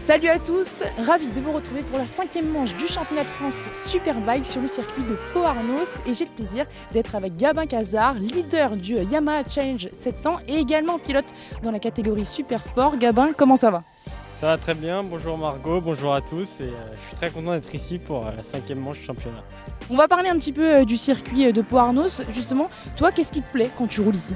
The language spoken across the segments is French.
Salut à tous, ravi de vous retrouver pour la 5e manche du championnat de France Superbike sur le circuit de Pau-Arnos et j'ai le plaisir d'être avec Gabin Cazard, leader du Yamaha Challenge 700 et également pilote dans la catégorie Super Sport. Gabin, comment ça va? Ça va très bien, bonjour Margot, bonjour à tous et je suis très content d'être ici pour la 5e manche du championnat. On va parler un petit peu du circuit de Pau-Arnos. Justement, toi, qu'est-ce qui te plaît quand tu roules ici?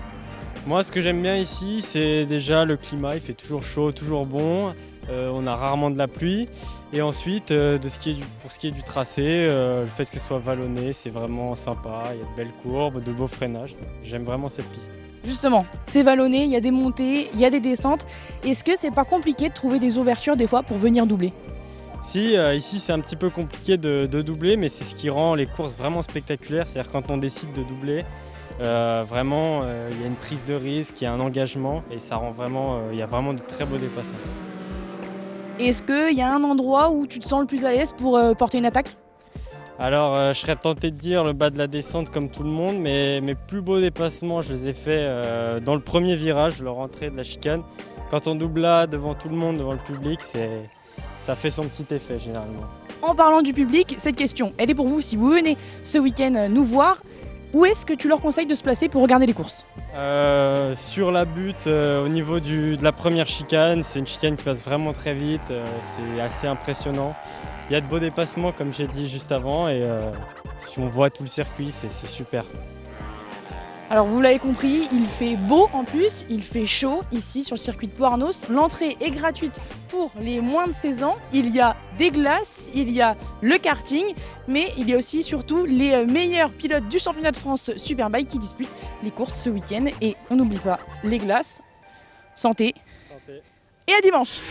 Moi, ce que j'aime bien ici, c'est déjà le climat, il fait toujours chaud, toujours bon. On a rarement de la pluie et ensuite pour ce qui est du tracé, le fait que ce soit vallonné, c'est vraiment sympa, il y a de belles courbes, de beaux freinages, j'aime vraiment cette piste. Justement, c'est vallonné, il y a des montées, il y a des descentes. Est-ce que c'est pas compliqué de trouver des ouvertures des fois pour venir doubler? Si, ici c'est un petit peu compliqué de doubler, mais c'est ce qui rend les courses vraiment spectaculaires, c'est-à-dire quand on décide de doubler, vraiment il y a une prise de risque, il y a un engagement et ça rend vraiment, il y a vraiment de très beaux dépassements. Est-ce qu'il y a un endroit où tu te sens le plus à l'aise pour porter une attaque? Alors je serais tenté de dire le bas de la descente comme tout le monde, mais mes plus beaux dépassements je les ai faits dans le premier virage, le rentrée de la chicane. Quand on double là devant tout le monde, devant le public, ça fait son petit effet généralement. En parlant du public, cette question, elle est pour vous si vous venez ce week-end nous voir. Où est-ce que tu leur conseilles de se placer pour regarder les courses? Sur la butte, au niveau de la première chicane, c'est une chicane qui passe vraiment très vite, c'est assez impressionnant. Il y a de beaux dépassements comme j'ai dit juste avant et si on voit tout le circuit, c'est super. Alors vous l'avez compris, il fait beau en plus, il fait chaud ici sur le circuit de Pau-Arnos. L'entrée est gratuite pour les moins de 16 ans. Il y a des glaces, il y a le karting, mais il y a aussi surtout les meilleurs pilotes du championnat de France Superbike qui disputent les courses ce week-end. Et on n'oublie pas les glaces. Santé. Santé. Et à dimanche.